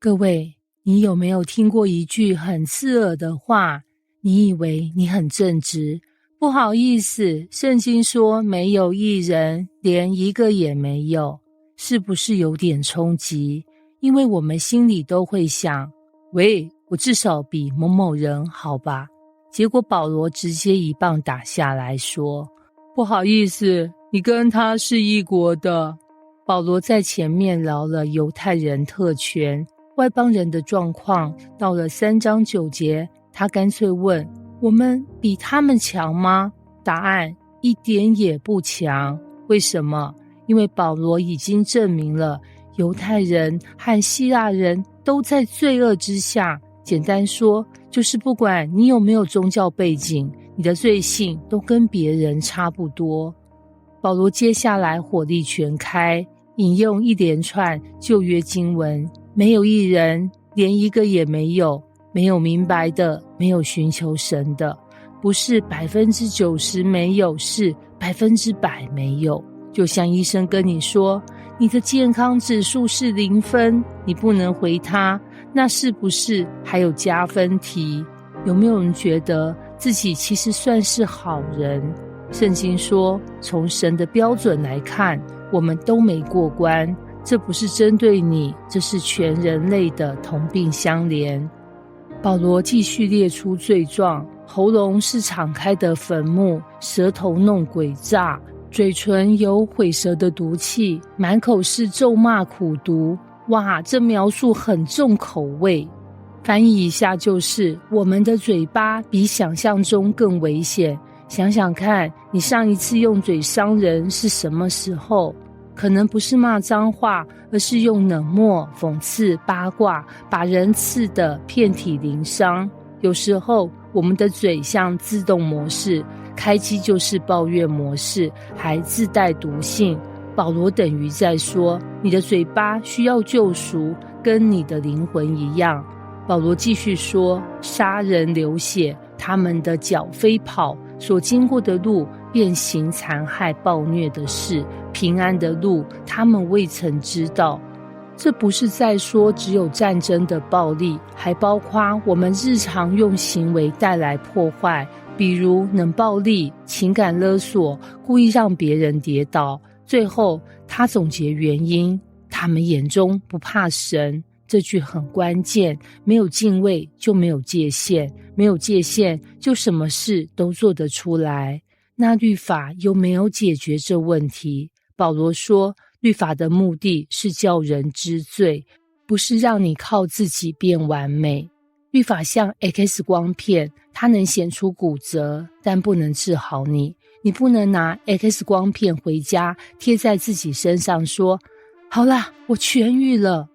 各位，你有没有听过一句很刺耳的话？你以为你很正直，不好意思，圣经说没有义人，连一个也没有，是不是有点冲击？因为我们心里都会想，喂，我至少比某某人好吧？结果保罗直接一棒打下来说，不好意思，你跟他是一国的。保罗在前面聊了犹太人特权，外邦人的状况，到了3章9节，他干脆问，我们比他们强吗？答案一点也不强。为什么？因为保罗已经证明了犹太人和希腊人都在罪恶之下，简单说就是不管你有没有宗教背景，你的罪性都跟别人差不多。保罗接下来火力全开，引用一连串旧约经文，没有义人，连一个也没有，没有明白的，没有寻求神的，不是90%没有，是100%没有。就像医生跟你说，你的健康指数是0分，你不能回他，那是不是还有加分题？有没有人觉得自己其实算是好人？圣经说，从神的标准来看，我们都没过关，这不是针对你，这是全人类的同病相怜。保罗继续列出罪状，喉咙是敞开的坟墓，舌头弄诡诈，嘴唇有毁舌的毒气，满口是咒骂苦毒。哇，这描述很重口味。翻译一下就是，我们的嘴巴比想象中更危险。想想看，你上一次用嘴伤人是什么时候？可能不是骂脏话，而是用冷漠、讽刺、八卦，把人刺得遍体鳞伤。有时候我们的嘴像自动模式，开机就是抱怨模式，还自带毒性。保罗等于在说，你的嘴巴需要救赎，跟你的灵魂一样。保罗继续说，杀人流血，他们的脚飞跑，所经过的路便行残害暴虐的事，平安的路他们未曾知道。这不是在说只有战争的暴力，还包括我们日常用行为带来破坏，比如冷暴力、情感勒索，故意让别人跌倒。最后他总结原因，他们眼中不怕神。这句很关键，没有敬畏就没有界限，没有界限就什么事都做得出来。那律法又没有解决这问题。保罗说，律法的目的是叫人知罪，不是让你靠自己变完美。律法像 X 光片，它能显出骨折，但不能治好你。你不能拿 X 光片回家贴在自己身上说，好啦，我痊愈了。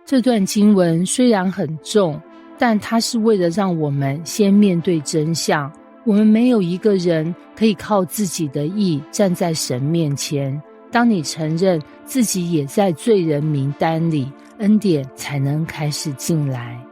这段经文虽然很重，但它是为了让我们先面对真相。我们没有一个人可以靠自己的义站在神面前。当你承认自己也在罪人名单里，恩典才能开始进来。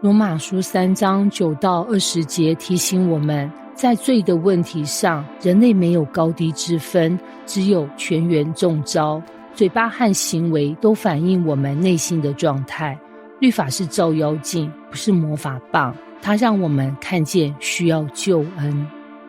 罗马书3章9到20节提醒我们，在罪的问题上，人类没有高低之分，只有全员中招。嘴巴和行为都反映我们内心的状态。律法是照妖镜，不是魔法棒，它让我们看见需要救恩。